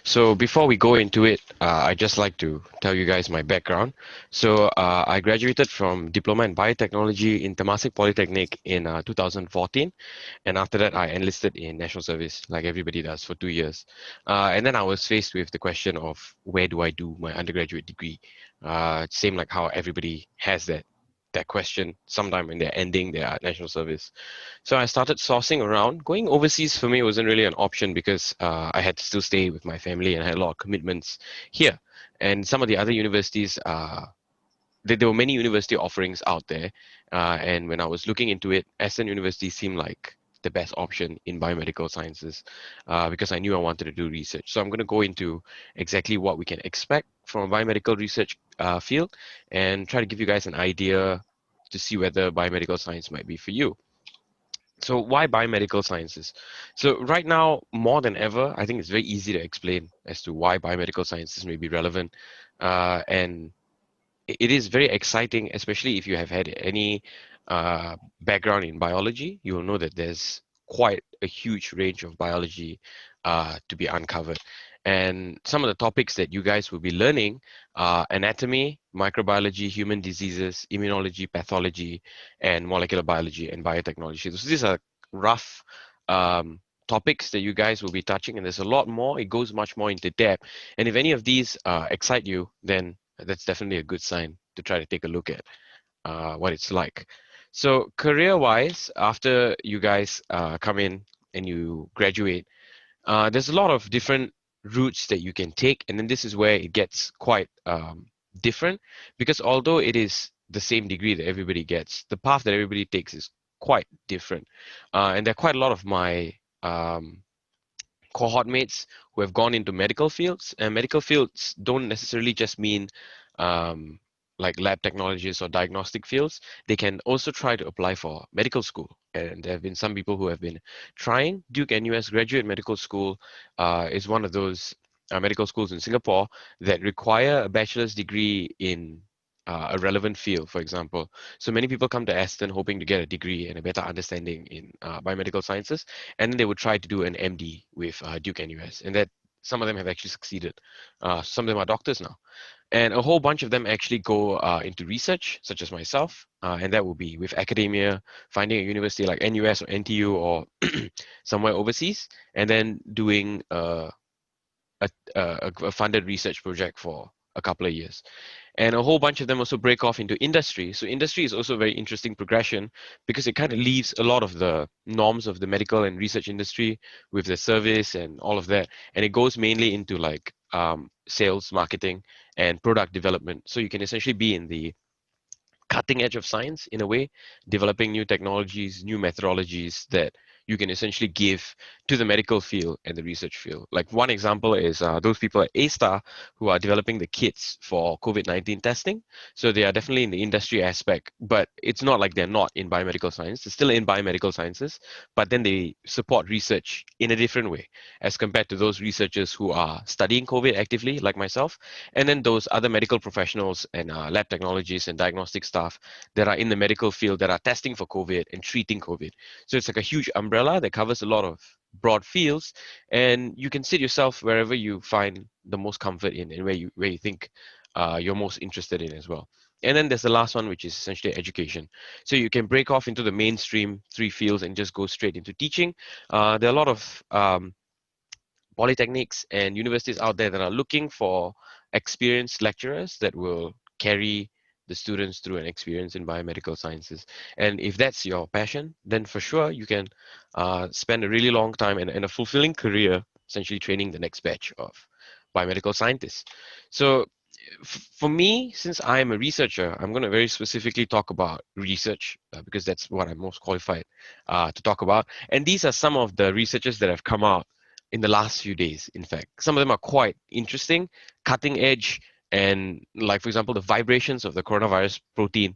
So before we go into it, I'd just like to tell you guys my background. I graduated from Diploma in Biotechnology in Temasek Polytechnic in 2014. And after that, I enlisted in National Service, like everybody does, for 2 years. And then I was faced with the question of where do I do my undergraduate degree? Same like how everybody has that question sometime when they're ending their national service. So I started sourcing around. Going overseas for me wasn't really an option because I had to still stay with my family and I had a lot of commitments here. And some of the other universities, there were many university offerings out there. And when I was looking into it, Aston University seemed like the best option in biomedical sciences because I knew I wanted to do research. So I'm going to go into exactly what we can expect from a biomedical research field and try to give you guys an idea to see whether biomedical science might be for you. So why biomedical sciences? So right now, more than ever, I think it's very easy to explain as to why biomedical sciences may be relevant. And it is very exciting, especially if you have had any background in biology. You will know that there's quite a huge range of biology to be uncovered. And some of the topics that you guys will be learning are anatomy, microbiology, human diseases, immunology, pathology, and molecular biology and biotechnology. So these are rough topics that you guys will be touching, and there's a lot more. It goes much more into depth. And if any of these excite you, then that's definitely a good sign to try to take a look at what it's like. So career-wise, after you guys come in and you graduate, there's a lot of different routes that you can take, and then this is where it gets quite different because although it is the same degree that everybody gets, the path that everybody takes is quite different. And there are quite a lot of my cohort mates who have gone into medical fields, and medical fields don't necessarily just mean um, like lab technologies or diagnostic fields. They can also try to apply for medical school, and there have been some people who have been trying. Duke NUS Graduate Medical School is one of those medical schools in Singapore that require a bachelor's degree in a relevant field, for example. So many people come to Aston hoping to get a degree and a better understanding in biomedical sciences, and then they would try to do an MD with Duke NUS, and that some of them have actually succeeded. Some of them are doctors now, and a whole bunch of them actually go into research, such as myself, and that will be with academia, finding a university like NUS or NTU or somewhere overseas, and then doing a funded research project for a couple of years. And a whole bunch of them also break off into industry. So industry is also a very interesting progression because it kind of leaves a lot of the norms of the medical and research industry with the service and all of that. And it goes mainly into like sales, marketing, and product development. So you can essentially be in the cutting edge of science in a way, developing new technologies, new methodologies that you can essentially give to the medical field and the research field. Like one example is those people at A-Star who are developing the kits for COVID-19 testing. So they are definitely in the industry aspect, but it's not like they're not in biomedical science. They're still in biomedical sciences, but then they support research in a different way as compared to those researchers who are studying COVID actively, like myself, and then those other medical professionals and lab technologists and diagnostic staff that are in the medical field that are testing for COVID and treating COVID. So it's like a huge umbrella that covers a lot of broad fields, and you can sit yourself wherever you find the most comfort in and where you think you're most interested in as well. And then there's the last one, which is essentially education. So you can break off into the mainstream three fields and just go straight into teaching. There are a lot of polytechnics and universities out there that are looking for experienced lecturers that will carry the students through an experience in biomedical sciences. And if that's your passion, then for sure you can spend a really long time and a fulfilling career essentially training the next batch of biomedical scientists. So for me, since I'm a researcher, I'm going to very specifically talk about research because that's what I'm most qualified to talk about. And these are some of the researchers that have come out in the last few days, in fact. Some of them are quite interesting, cutting edge, and like, for example, the vibrations of the coronavirus protein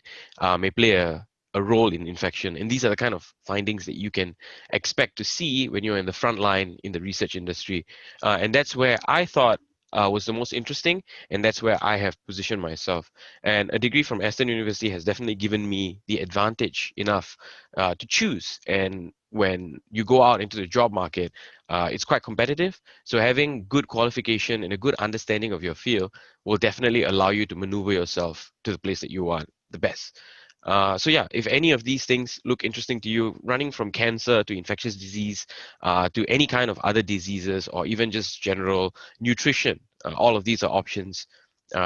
may play a role in infection. And these are the kind of findings that you can expect to see when you're in the front line in the research industry. And that's where I thought was the most interesting, and that's where I have positioned myself. And a degree from Aston University has definitely given me the advantage enough to choose and when you go out into the job market, it's quite competitive. So having good qualification and a good understanding of your field will definitely allow you to maneuver yourself to the place that you want the best. So yeah, if any of these things look interesting to you, running from cancer to infectious disease, to any kind of other diseases, or even just general nutrition, all of these are options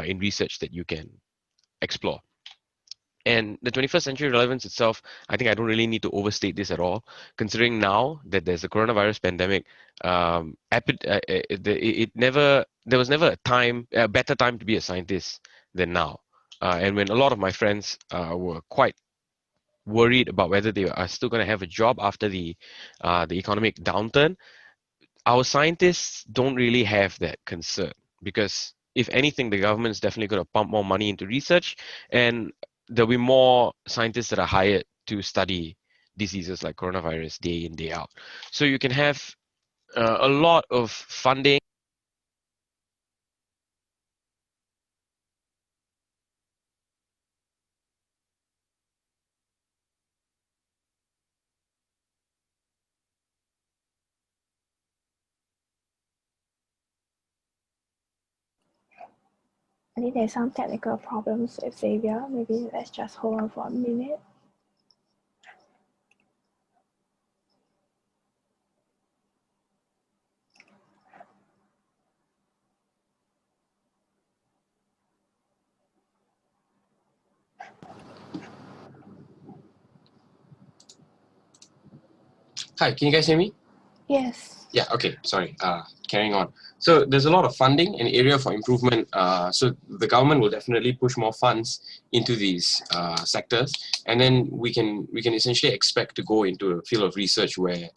in research that you can explore. And the 21st century relevance itself, I think I don't really need to overstate this at all, considering now that there's a coronavirus pandemic. There was never a better time to be a scientist than now. And when a lot of my friends were quite worried about whether they are still going to have a job after the economic downturn, our scientists don't really have that concern, because if anything, the government's definitely going to pump more money into research, and there'll be more scientists that are hired to study diseases like coronavirus day in, day out. So you can have a lot of funding. I think there's some technical problems with Xavier. Maybe let's just hold on for a minute. Hi, can you guys hear me? Yes. Yeah, okay, sorry. Carrying on. So there's a lot of funding and area for improvement. So the government will definitely push more funds into these sectors, and then we can essentially expect to go into a field of research where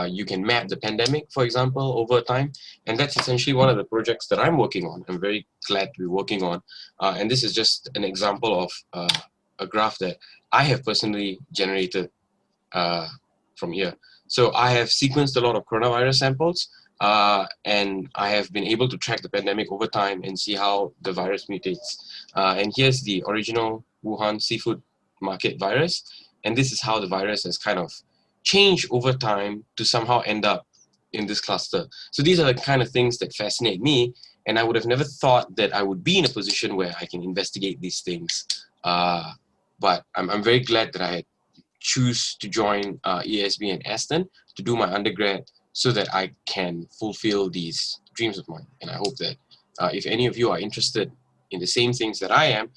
you can map the pandemic, for example, over time, and that's essentially one of the projects that I'm working on. I'm very glad to be working on, and this is just an example of a graph that I have personally generated from here. So I have sequenced a lot of coronavirus samples, and I have been able to track the pandemic over time and see how the virus mutates. And here's the original Wuhan seafood market virus, and this is how the virus has kind of changed over time to somehow end up in this cluster. So these are the kind of things that fascinate me, and I would have never thought that I would be in a position where I can investigate these things. But I'm very glad that I had choose to join ESB and Aston to do my undergrad so that I can fulfill these dreams of mine. And I hope that if any of you are interested in the same things that I am,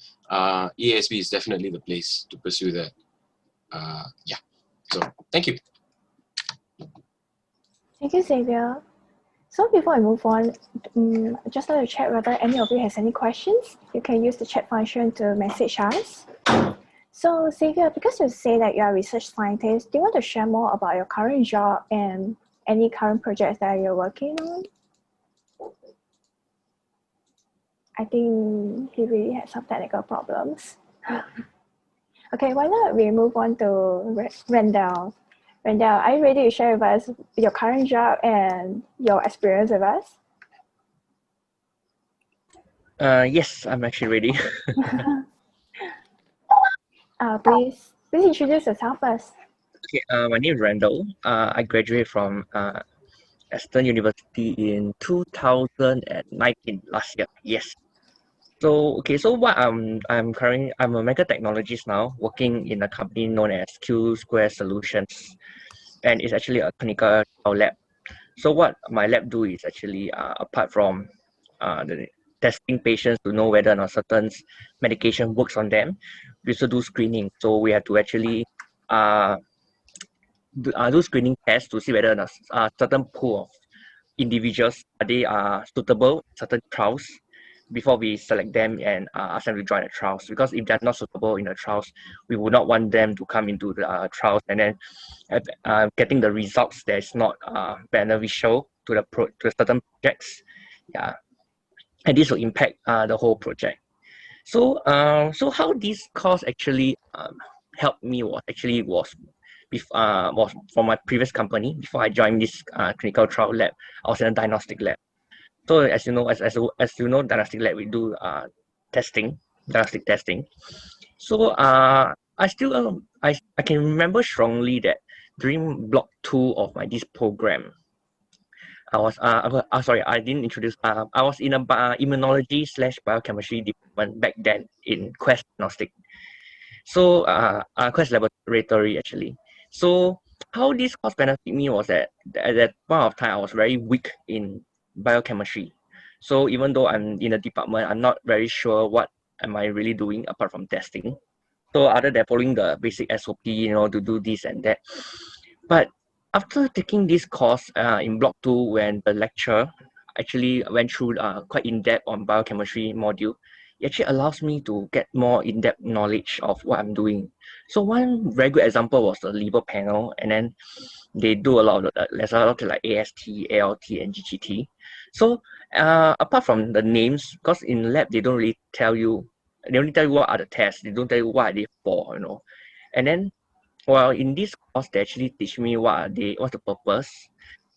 ESB is definitely the place to pursue that. Yeah, so thank you. Thank you, Xavier. So before I move on, just like to check whether any of you has any questions. You can use the chat function to message us. So Xavier, because you say that you are a research scientist, do you want to share more about your current job and any current projects that you're working on? I think he really had some technical problems. Okay, why not we move on to Randall. Randall, are you ready to share with us your current job and your experience with us? Yes, I'm actually ready. Please introduce yourself first. Okay, my name is Randall. I graduated from Aston University in 2019 last year. Yes. So what I'm a microtechnologist now, working in a company known as Q Square Solutions, and it's actually a clinical trial lab. So what my lab do is actually apart from the testing patients to know whether or not certain medication works on them, we also do screening. So we have to actually do screening tests to see whether or not certain pool of individuals are they suitable certain trials before we select them and ask them to join the trials. Because if they're not suitable in the trials, we would not want them to come into the trials and then getting the results that is not beneficial to the certain projects. Yeah, and this will impact the whole project. So how this course actually helped me was from my previous company. Before I joined this clinical trial lab, I was in a diagnostic lab. So as you know, diagnostic lab, we do diagnostic testing. So I can remember strongly that during block 2 of this program, I was sorry, I didn't introduce. I was in a immunology slash biochemistry department back then in Quest Diagnostic. So Quest Laboratory actually. So how this course benefit me was that at that point of time I was very weak in biochemistry. So even though I'm in a department, I'm not very sure what am I really doing apart from testing. So other than following the basic SOP, to do this and that. But after taking this course in block 2, when the lecturer actually went through quite in-depth on biochemistry module, it actually allows me to get more in-depth knowledge of what I'm doing. So one very good example was the liver panel, and then they do a lot of there's a lot of like AST, ALT, and GGT. So apart from the names, because in lab they don't really tell you, they only tell you what are the tests, they don't tell you what are they for, And then, well, in this course, they actually teach me what's the purpose,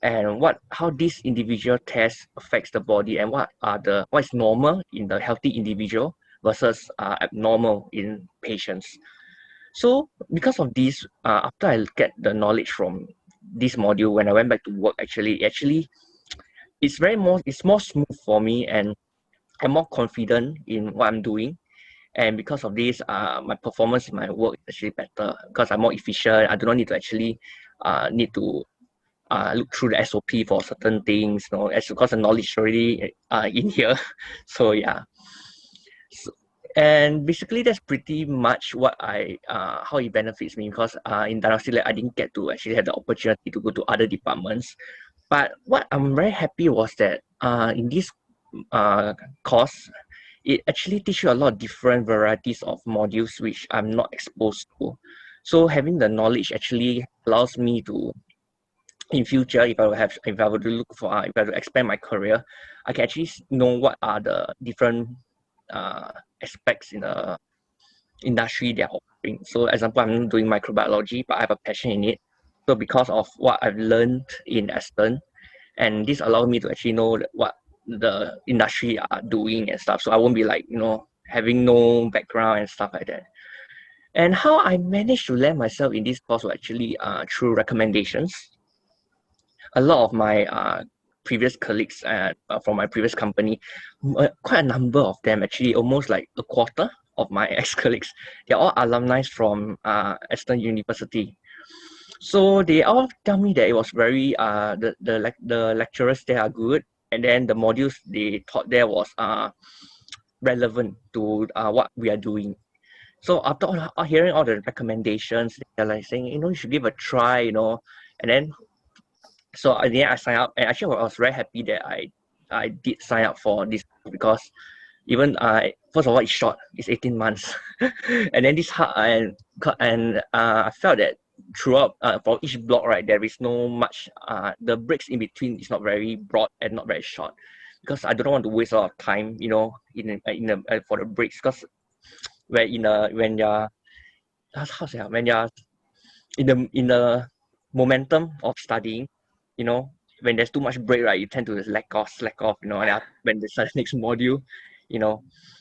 and how this individual test affects the body, and what is normal in the healthy individual versus abnormal in patients. So because of this, after I get the knowledge from this module, when I went back to work, actually it's more smooth for me, and I'm more confident in what I'm doing. And because of this, my performance in my work is actually better because I'm more efficient. I do not need to actually need to look through the SOP for certain things, because the knowledge is already in here. So yeah. And basically that's pretty much what how it benefits me, because in diagnostic lab I didn't get to actually have the opportunity to go to other departments. But what I'm very happy was that in this course, it actually teaches you a lot of different varieties of modules which I'm not exposed to. So having the knowledge actually allows me to, in future, if I were to look for, if I were to expand my career, I can actually know what are the different aspects in the industry they are offering. So example, I'm doing microbiology, but I have a passion in it. So because of what I've learned in Aston, and this allowed me to actually know what the industry are doing and stuff. So I won't be like, having no background and stuff like that. And how I managed to land myself in this course was actually through recommendations. A lot of my previous colleagues from my previous company, quite a number of them, actually almost like a quarter of my ex-colleagues, they're all alumni from Aston University. So they all tell me that it was very the lecturers there are good, and then the modules they taught there was relevant to what we are doing. So after hearing all the recommendations, they're like saying, you should give a try, and then so at the end I signed up, and actually I was very happy that I did sign up for this, because even first of all it's short, it's 18 months, and then this hard, and I felt that throughout for each block, right, there is no much the breaks in between is not very broad and not very short, because I don't want to waste a lot of time, for the breaks, because when you're when you're in the momentum of studying, when there's too much break, right, you tend to slack off, and when there's the next module,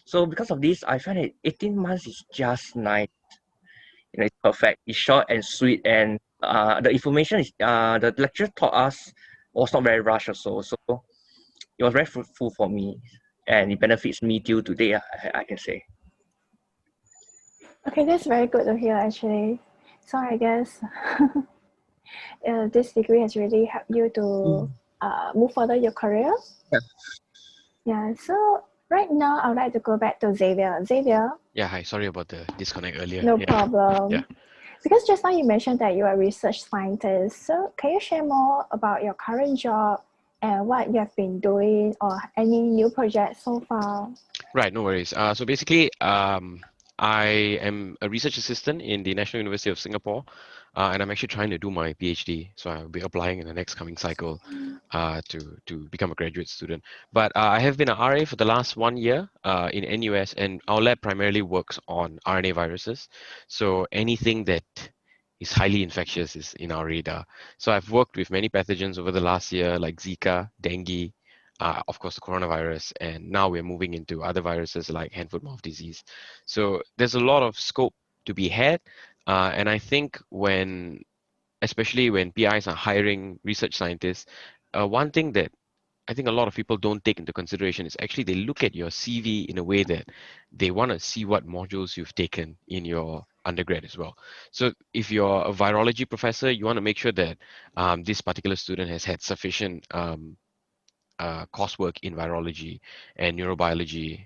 so because of this, I find that 18 months is just nice. It's perfect. It's short and sweet, and the information is the lecturer taught us was not very rushed also. So it was very fruitful for me, and it benefits me till today, I can say. Okay, that's very good to hear actually. So I guess this degree has really helped you to move further your career. Yeah. Yeah, so right now I would like to go back to Xavier. Xavier. Yeah, hi. Sorry about the disconnect earlier. No Yeah. problem. Yeah. Because just now you mentioned that you are a research scientist. So can you share more about your current job and what you have been doing, or any new projects so far? Right, no worries. So basically, I am a research assistant in the National University of Singapore, and I'm actually trying to do my PhD. So I'll be applying in the next coming cycle to become a graduate student. But I have been an RA for the last 1 year in NUS, and our lab primarily works on RNA viruses. So anything that is highly infectious is in our radar. So I've worked with many pathogens over the last year, like Zika, dengue, of course, the coronavirus, and now we're moving into other viruses like hand, foot, mouth disease. So there's a lot of scope to be had, and I think when especially when PIs are hiring research scientists, one thing that I think a lot of people don't take into consideration is actually they look at your CV in a way that they want to see what modules you've taken in your undergrad as well. So if you're a virology professor, you want to make sure that this particular student has had sufficient coursework in virology and neurobiology,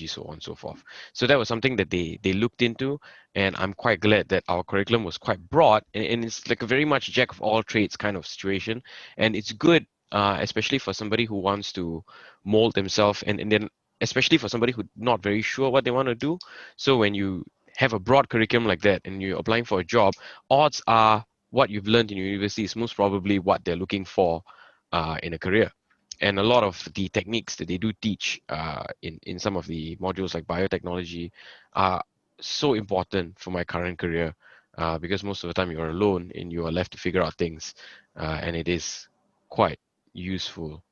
so on and so forth. So that was something that they looked into, and I'm quite glad that our curriculum was quite broad, and it's like a very much jack of all trades kind of situation, and it's good, especially for somebody who wants to mold themselves, and then especially for somebody who's not very sure what they want to do. So when you have a broad curriculum like that and you're applying for a job, odds are what you've learned in university is most probably what they're looking for in a career. And a lot of the techniques that they do teach in some of the modules like biotechnology are so important for my current career, because most of the time you're alone and you are left to figure out things, and it is quite useful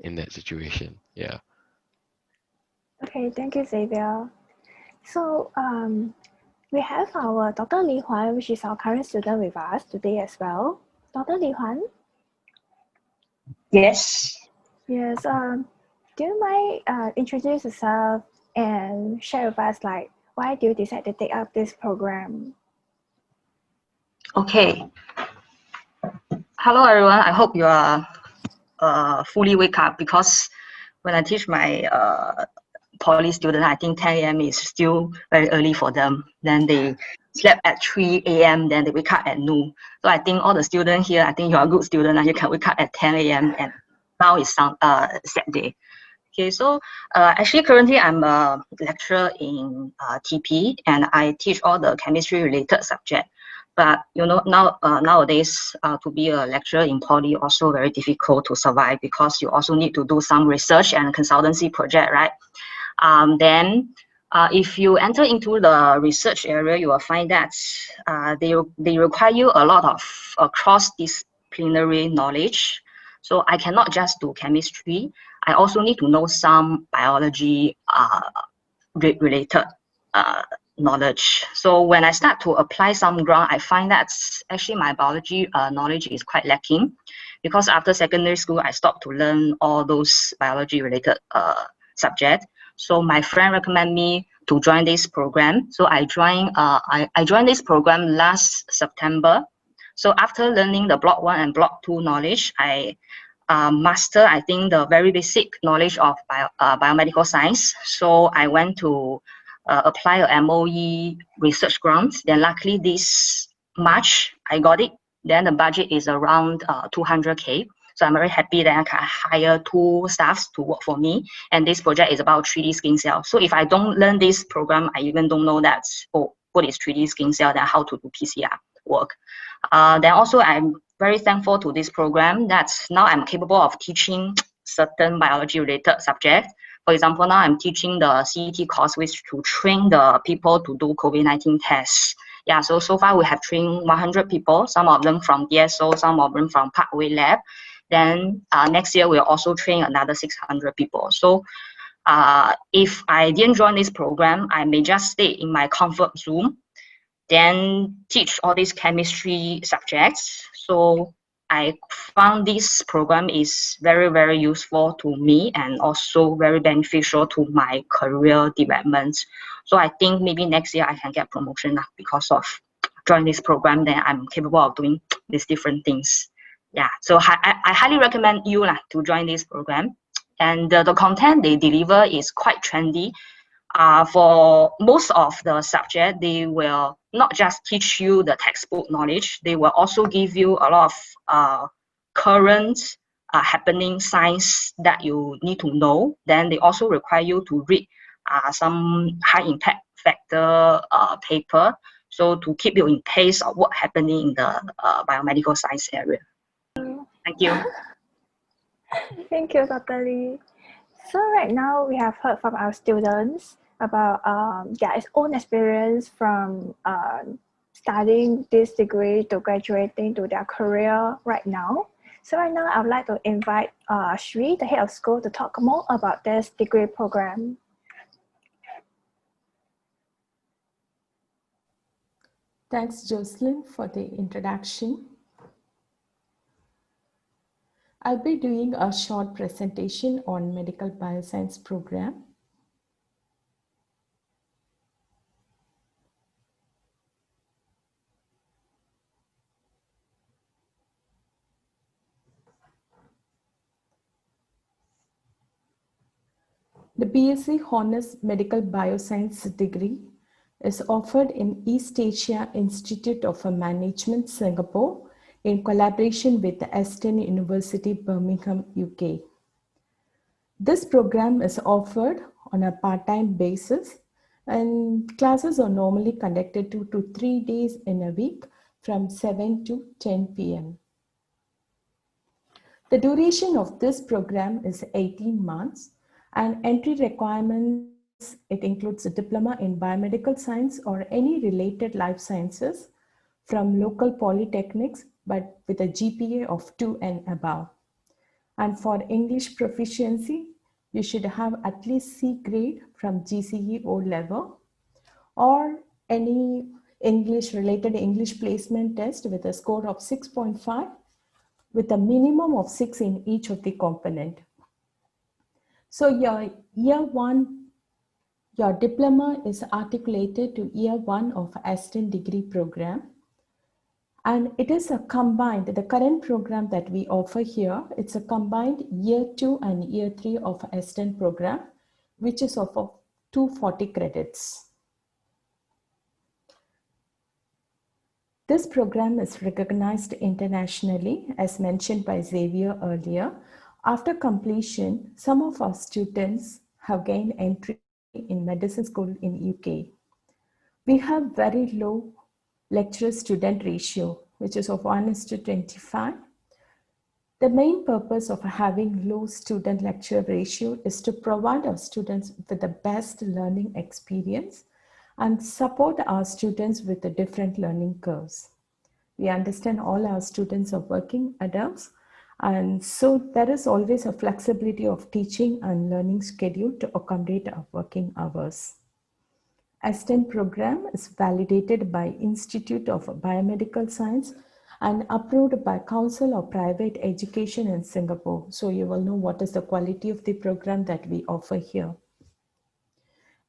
in that situation. Yeah. Okay, thank you, Xavier. So we have our Dr. Li Huan, which is our current student with us today as well. Dr. Li Huan? Yes. Yes, do you mind introduce yourself and share with us like why do you decide to take up this program? Okay. Hello, everyone. I hope you are fully wake up, because when I teach my poly student, I think 10 a.m. is still very early for them. Then they slept at 3 a.m. Then they wake up at noon. So I think all the students here, I think you are a good student and you can wake up at 10 a.m. and now it's Saturday. Okay, so actually currently I'm a lecturer in TP and I teach all the chemistry related subject. But you know nowadays to be a lecturer in poly also very difficult to survive, because you also need to do some research and consultancy project, right? Then if you enter into the research area, you will find that they require you a lot of cross-disciplinary knowledge. So I cannot just do chemistry. I also need to know some biology related knowledge. So when I start to apply some ground, I find that actually my biology knowledge is quite lacking, because after secondary school, I stopped to learn all those biology related subjects. So my friend recommended me to join this program. So I joined this program last September. So after learning the block 1 and block 2 knowledge, I master, I think, the very basic knowledge of biomedical science. So I went to apply a MOE research grant. Then luckily this March, I got it. Then the budget is around 200K. So I'm very happy that I can hire 2 staffs to work for me. And this project is about 3D skin cell. So if I don't learn this program, I even don't know that, oh, what is 3D skin cell, then how to do PCR work. Then also I'm very thankful to this program that now I'm capable of teaching certain biology related subjects. For example, now I'm teaching the CET course, which to train the people to do COVID-19 tests. Yeah, so far we have trained 100 people, some of them from DSO, some of them from Parkway Lab. Then next year we'll also train another 600 people. So if I didn't join this program, I may just stay in my comfort zone, then teach all these chemistry subjects. So I found this program is very, very useful to me and also very beneficial to my career development. So I think maybe next year I can get promotion because of joining this program. Then I'm capable of doing these different things. Yeah, so I highly recommend you to join this program. And the content they deliver is quite trendy. For most of the subject, they will not just teach you the textbook knowledge, they will also give you a lot of current happening science that you need to know. Then they also require you to read some high impact factor paper, so to keep you in pace of what's happening in the biomedical science area. Thank you. Thank you, Dr. Lee. So right now we have heard from our students about their own experience from studying this degree to graduating to their career right now. So right now I would like to invite Shri, the head of school, to talk more about this degree program. Thanks, Jocelyn, for the introduction. I'll be doing a short presentation on medical bioscience program. The BSc Honors Medical Bioscience degree is offered in East Asia Institute of Management, Singapore, in collaboration with Aston University, Birmingham, UK. This program is offered on a part-time basis, and classes are normally conducted 2 to 3 days in a week from 7 to 10 p.m. The duration of this program is 18 months, and entry requirements, it includes a diploma in biomedical science or any related life sciences from local polytechnics, but with a GPA of 2 and above. And for English proficiency, you should have at least C grade from GCE O level or any related English placement test with a score of 6.5 with a minimum of 6 in each of the component. So your year 1, your diploma is articulated to year 1 of Aston degree program. And it is a combined, the current program that we offer here, it's a combined year 2 and year 3 of Aston program, which is of 240 credits. This program is recognized internationally, as mentioned by Xavier earlier. After completion, some of our students have gained entry in medicine school in UK. We have very low lecturer-student ratio, which is of 1:25. The main purpose of having low student-lecturer ratio is to provide our students with the best learning experience and support our students with the different learning curves. We understand all our students are working adults, and so there is always a flexibility of teaching and learning schedule to accommodate our working hours. Aston program is validated by Institute of Biomedical Science and approved by Council of Private Education in Singapore. So you will know what is the quality of the program that we offer here.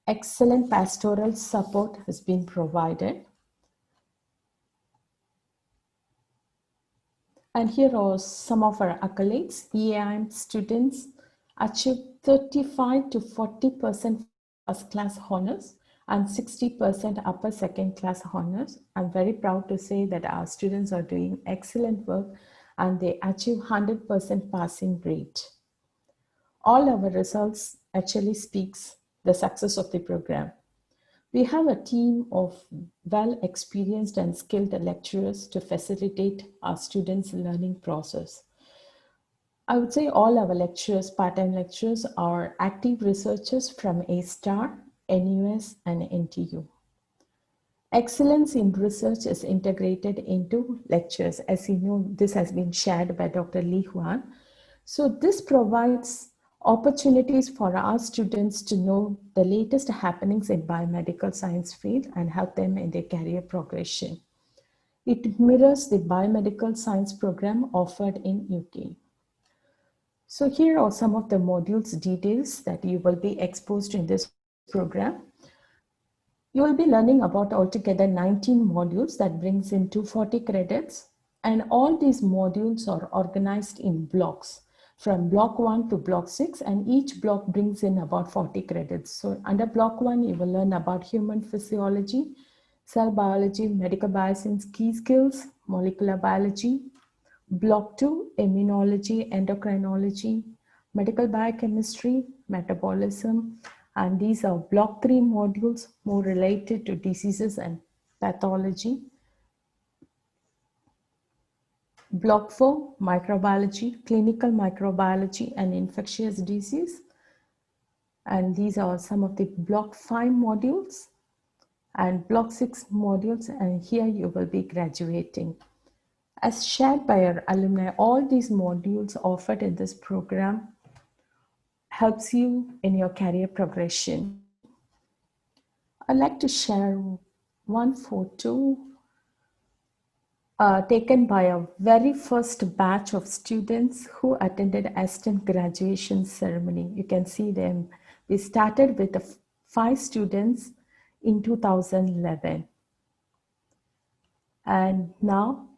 Excellent pastoral support has been provided. And here are some of our accolades. EAIM students achieved 35 to 40% first class honors and 60% upper second class honors. I'm very proud to say that our students are doing excellent work and they achieve 100% passing rate. All our results actually speaks the success of the program. We have a team of well-experienced and skilled lecturers to facilitate our students' learning process. I would say all our lecturers, part-time lecturers, are active researchers from A*, NUS, and NTU. Excellence in research is integrated into lectures. As you know, this has been shared by Dr. Li Huan. So this provides opportunities for our students to know the latest happenings in biomedical science field and help them in their career progression. It mirrors the biomedical science program offered in UK. So here are some of the modules details that you will be exposed in this program. You will be learning about altogether 19 modules that brings in 240 credits, and all these modules are organized in blocks from block 1 to block 6, and each block brings in about 40 credits. So under block 1, you will learn about human physiology, cell biology, medical bioscience, key skills, molecular biology. Block 2, immunology, endocrinology, medical biochemistry, metabolism, and these are block 3 modules more related to diseases and pathology. Block 4, microbiology, clinical microbiology and infectious disease. And these are some of the block 5 modules and block 6 modules, and here you will be graduating. As shared by our alumni, all these modules offered in this program helps you in your career progression. I'd like to share one photo taken by a very first batch of students who attended Aston graduation ceremony. You can see them. We started with 5 students in 2011. And now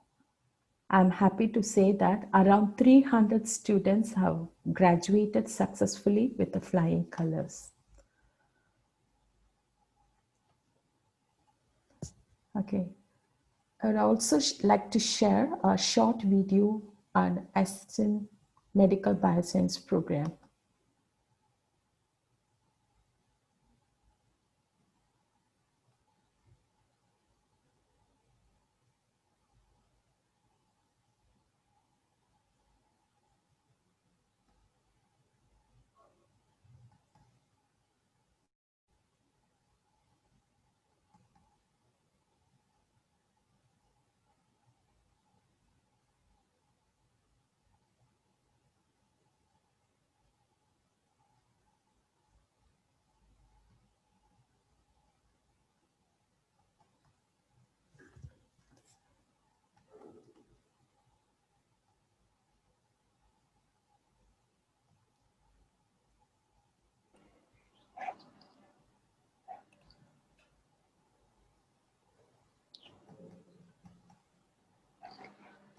I'm happy to say that around 300 students have graduated successfully with the flying colors. Okay. I would also like to share a short video on Aston Medical Bioscience program.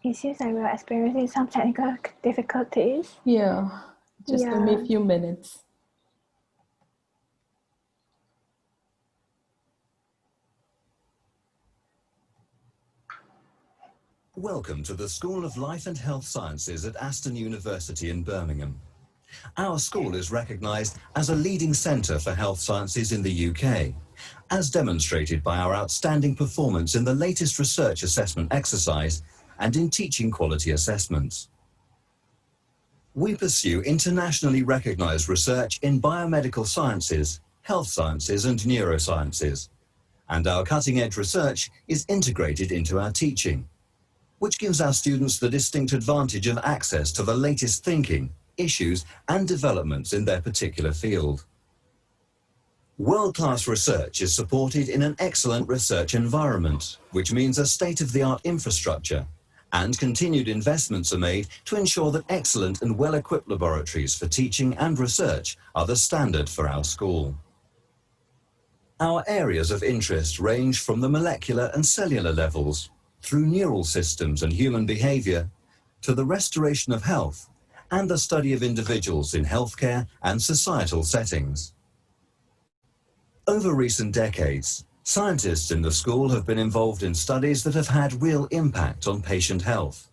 It seems like we're experiencing some technical difficulties. Yeah, just give me a Yeah. few minutes. Welcome to the School of Life and Health Sciences at Aston University in Birmingham. Our school is recognised as a leading centre for health sciences in the UK, as demonstrated by our outstanding performance in the latest research assessment exercise and in teaching quality assessments. We pursue internationally recognised research in biomedical sciences, health sciences and neurosciences, and our cutting-edge research is integrated into our teaching, which gives our students the distinct advantage of access to the latest thinking, issues and developments in their particular field. World-class research is supported in an excellent research environment, which means a state-of-the-art infrastructure, and continued investments are made to ensure that excellent and well-equipped laboratories for teaching and research are the standard for our school. Our areas of interest range from the molecular and cellular levels, through neural systems and human behavior, to the restoration of health and the study of individuals in healthcare and societal settings. Over recent decades, scientists in the school have been involved in studies that have had real impact on patient health,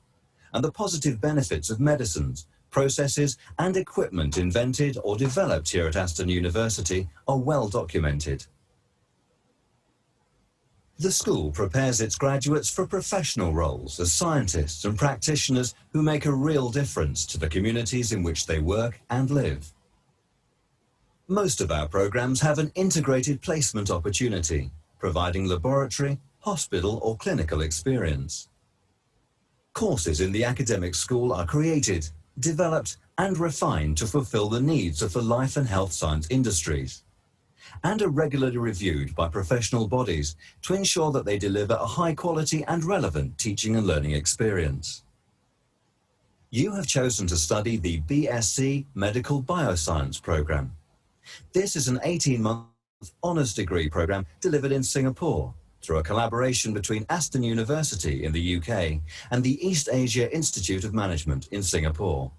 and the positive benefits of medicines, processes and equipment invented or developed here at Aston University are well documented. The school prepares its graduates for professional roles as scientists and practitioners who make a real difference to the communities in which they work and live. Most of our programs have an integrated placement opportunity, providing laboratory, hospital or clinical experience. Courses in the academic school are created, developed and refined to fulfill the needs of the life and health science industries, and are regularly reviewed by professional bodies to ensure that they deliver a high quality and relevant teaching and learning experience. You have chosen to study the BSc Medical Bioscience program. This is an 18-month honours degree program delivered in Singapore through a collaboration between Aston University in the UK and the East Asia Institute of Management in Singapore.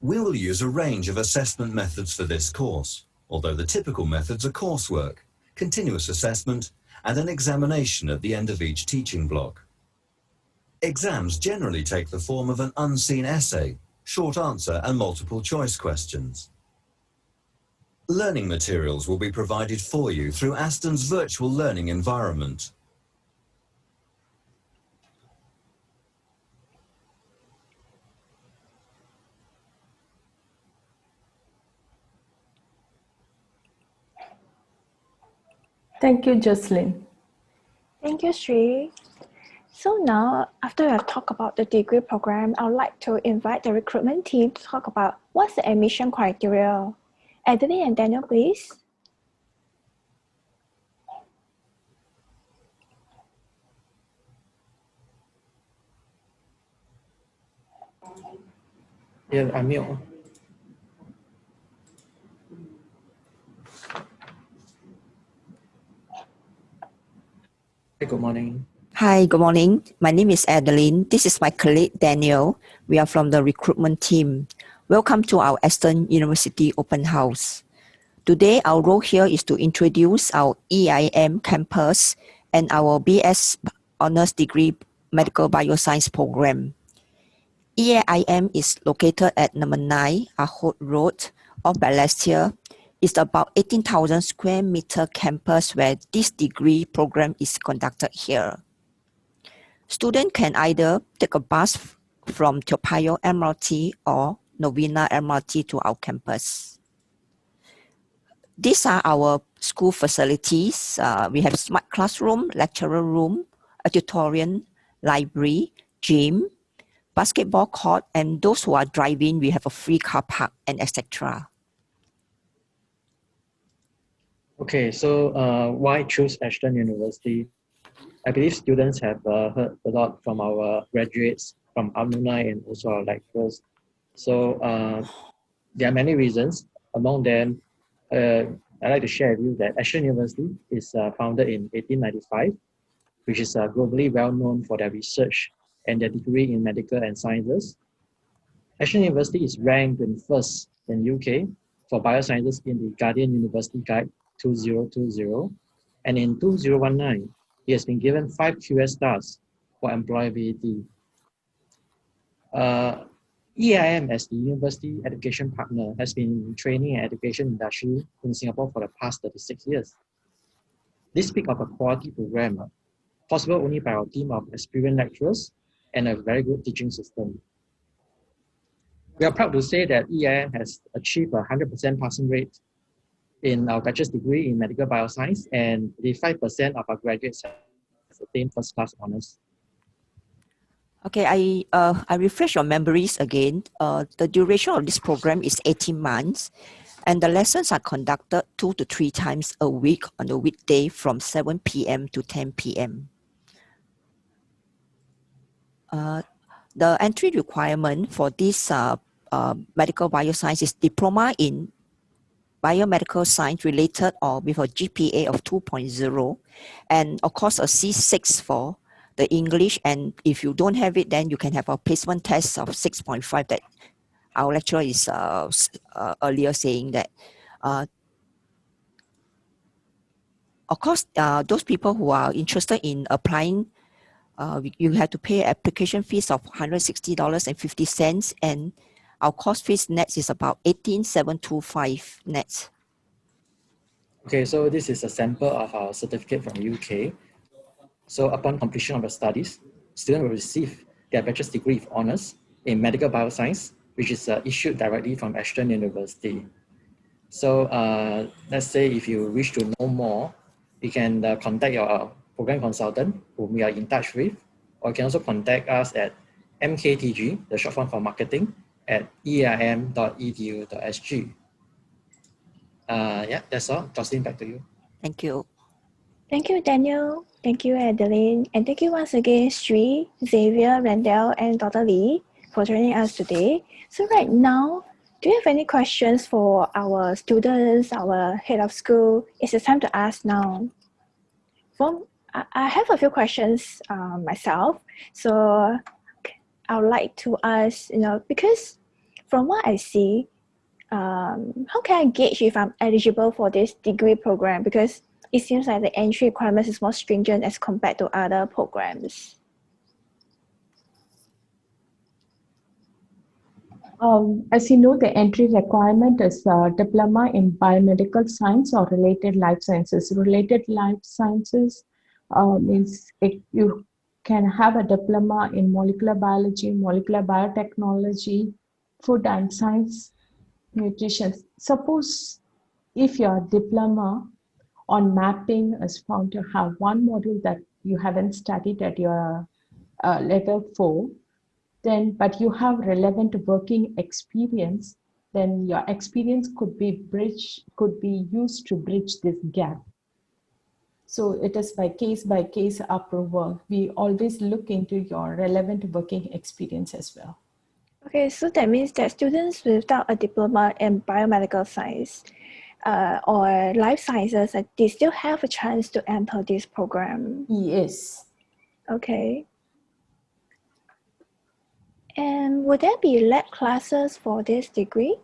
We will use a range of assessment methods for this course, although the typical methods are coursework, continuous assessment, and an examination at the end of each teaching block. Exams generally take the form of an unseen essay, short answer and multiple choice questions. Learning materials will be provided for you through Aston's virtual learning environment. Thank you, Jocelyn. Thank you, Sri. So now, after we have talked about the degree program, I would like to invite the recruitment team to talk about what's the admission criteria. Adeline and Daniel, please. Yeah, unmute. Hey, good morning. Hi, good morning. My name is Adeline. This is my colleague Daniel. We are from the recruitment team. Welcome to our Aston University Open House. Today, our role here is to introduce our EIM campus and our BS Honours Degree Medical Bioscience program. EAIM is located at number 9 Ahod Road of Balestier. It's about 18,000 square meter campus where this degree program is conducted here. Students can either take a bus from Toa Payoh MRT or Novena MRT to our campus. These are our school facilities. We have smart classroom, lecturer room, auditorium, library, gym, basketball court, and those who are driving, we have a free car park and etc. Okay, so why choose Aston University? I believe students have heard a lot from our graduates, from alumni, and also our lecturers. So there are many reasons. Among them, I'd like to share with you that Aston University is founded in 1895, which is globally well known for their research and their degree in medical and sciences. Aston University is ranked 21st in UK for biosciences in the Guardian University Guide 2020, and in 2019, it has been given 5 QS stars for employability. EIM as the university education partner has been in training and education industry in Singapore for the past 36 years. This speaks of a quality program possible only by our team of experienced lecturers and a very good teaching system. We are proud to say that EIM has achieved a 100% passing rate in our bachelor's degree in medical bioscience, and 85% of our graduates have attained first class honors. Okay, I refresh your memories again. The duration of this program is 18 months, and the lessons are conducted 2 to 3 times a week on a weekday from 7 p.m. to 10 p.m. The entry requirement for this medical bioscience is diploma in biomedical science related or with a GPA of 2.0, and of course a C6 for the English, and if you don't have it, then you can have a placement test of 6.5 that our lecturer is earlier saying that. Of course, those people who are interested in applying, you have to pay application fees of $160.50, and our course fees net is about 18,725 net. Okay, so this is a sample of our certificate from UK. So upon completion of the studies, students will receive their bachelor's degree with honors in medical bioscience, which is issued directly from Aston University. So let's say if you wish to know more, you can contact your program consultant, whom we are in touch with, or you can also contact us at MKTG, the short form for marketing, at eim.edu.sg. Yeah, that's all. Jocelyn, back to you. Thank you. Thank you, Daniel. Thank you, Adeline. And thank you once again, Sri, Xavier, Randall, and Dr. Lee for joining us today. So right now, do you have any questions for our students, our head of school? It's the time to ask now. I have a few questions myself. So I would like to ask, because from what I see, how can I gauge if I'm eligible for this degree program? Because it seems like the entry requirements is more stringent as compared to other programs. As you know, the entry requirement is a diploma in biomedical science or related life sciences. Related life sciences means you can have a diploma in molecular biology, molecular biotechnology, food and science, nutrition. Suppose if your diploma on mapping is found to have one module that you haven't studied at your level 4, then but you have relevant working experience, then your experience could be used to bridge this gap. So it is by case approval. We always look into your relevant working experience as well. Okay, so that means that students without a diploma in biomedical science or life sciences, they still have a chance to enter this program. Yes. Okay. And would there be lab classes for this degree?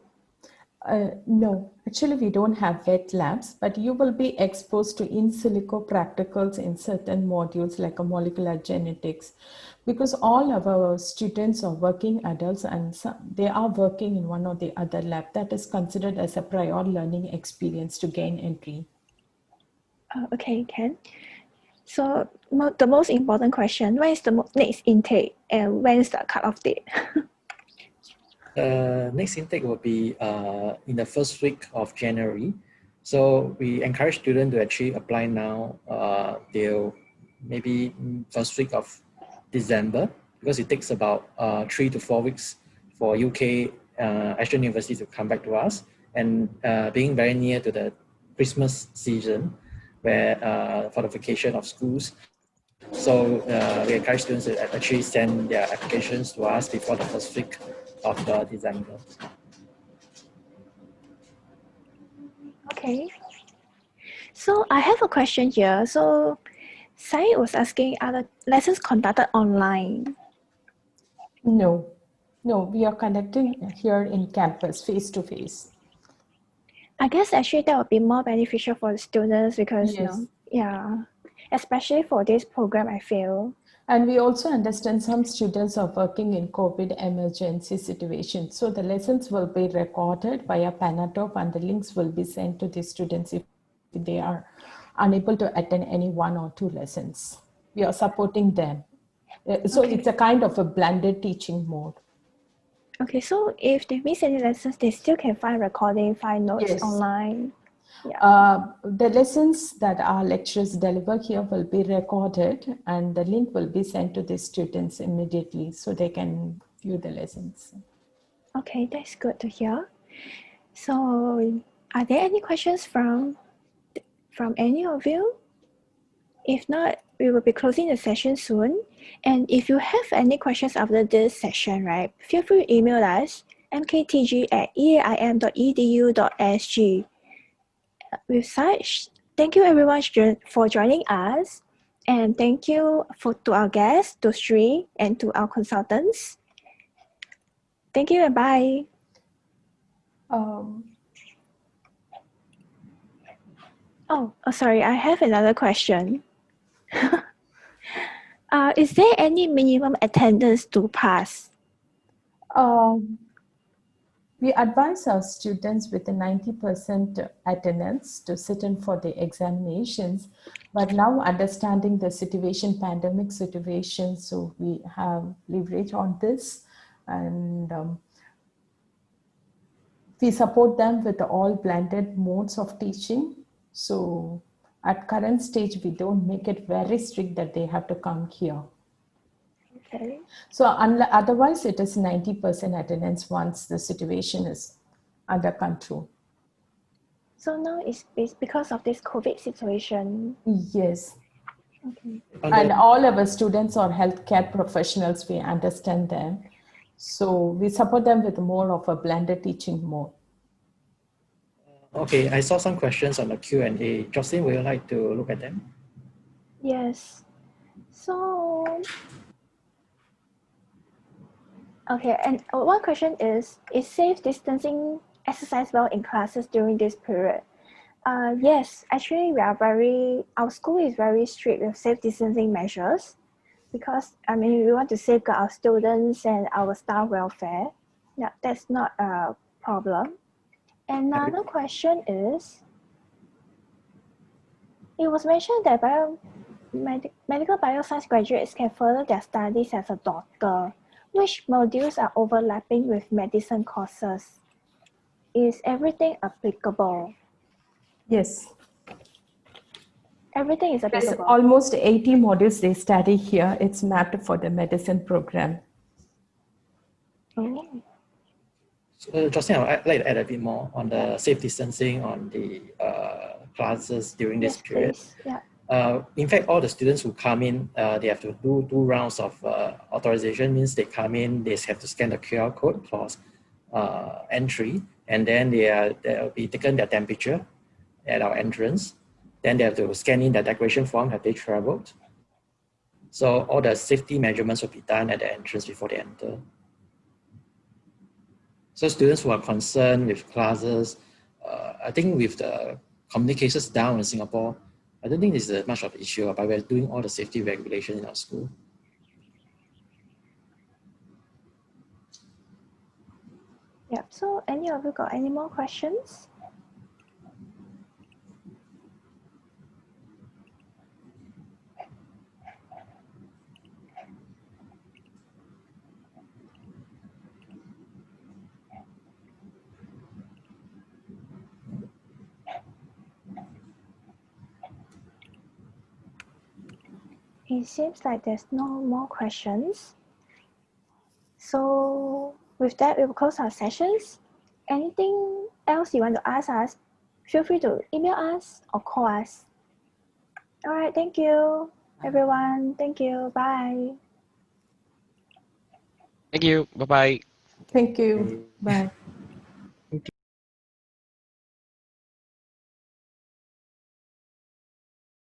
No, actually we don't have wet labs, but you will be exposed to in silico practicals in certain modules like a molecular genetics, because all of our students are working adults and they are working in one or the other lab. That is considered as a prior learning experience to gain entry. Okay, Ken. So the most important question, when is the next intake and when is the cutoff date? Next intake will be in the first week of January. So we encourage students to actually apply now till maybe first week of December, because it takes about 3 to 4 weeks for UK Aston University to come back to us. And being very near to the Christmas season, where for the vacation of schools, so we encourage students to actually send their applications to us before the first week of December. Okay. So I have a question here. So Said was asking, are the lessons conducted online? No, we are conducting here in campus, face to face. I guess actually that would be more beneficial for the students because, Yes. Yeah, especially for this program, I feel. And we also understand some students are working in COVID emergency situations. So the lessons will be recorded via Panatop and the links will be sent to the students if they are unable to attend any 1 or 2 lessons. We are supporting them. So Okay. it's a kind of a blended teaching mode. Okay, so if they miss any lessons, they still can find recording, find notes Yes. online. Yeah. The lessons that our lecturers deliver here will be recorded and the link will be sent to the students immediately so they can view the lessons. Okay, that's good to hear. So are there any questions from any of you? If not, we will be closing the session soon. And if you have any questions after this session, right, feel free to email us mktg@eaim.edu.sg. With such, thank you everyone for joining us. And thank you to our guests, to Sri, and to our consultants. Thank you and bye. Sorry, I have another question. Is there any minimum attendance to pass? We advise our students with a 90% attendance to sit in for the examinations, but now understanding the situation, pandemic situation, so we have leverage on this and we support them with all blended modes of teaching. So at current stage, we don't make it very strict that they have to come here. Okay. So otherwise, it is 90% attendance once the situation is under control. So now it's because of this COVID situation. Yes. Okay. And all of our students are healthcare professionals, we understand them. So we support them with more of a blended teaching mode. Okay, I saw some questions on the Q&A. Jocelyn, would you like to look at them? Yes. So, okay, and one question is safe distancing exercised well in classes during this period? Yes, actually our school is very strict with safe distancing measures because, we want to safeguard our students and our staff welfare. Yeah, that's not a problem. Another question is, it was mentioned that medical bioscience graduates can further their studies as a doctor. Which modules are overlapping with medicine courses? Is everything applicable? Yes. Everything is applicable. There's almost 80 modules they study here. It's mapped for the medicine program. Oh. Jocelyn, I'd like to add a bit more on the safe distancing on the classes during this period. Please. Yeah. In fact, all the students who come in, they have to do 2 rounds of authorization. Means they come in, they have to scan the QR code for entry, and then they will be taken their temperature at our entrance. Then they have to scan in the declaration form, have they traveled. So all the safety measurements will be done at the entrance before they enter. So students who are concerned with classes, I think with the communications down in Singapore, I don't think this is much of an issue, but we're doing all the safety regulation in our school. Yep, so any of you got any more questions? It seems like there's no more questions. So with that, we will close our sessions. Anything else you want to ask us, feel free to email us or call us. All right, thank you, everyone. Thank you. Bye. Thank you. Bye-bye. Thank you. Bye.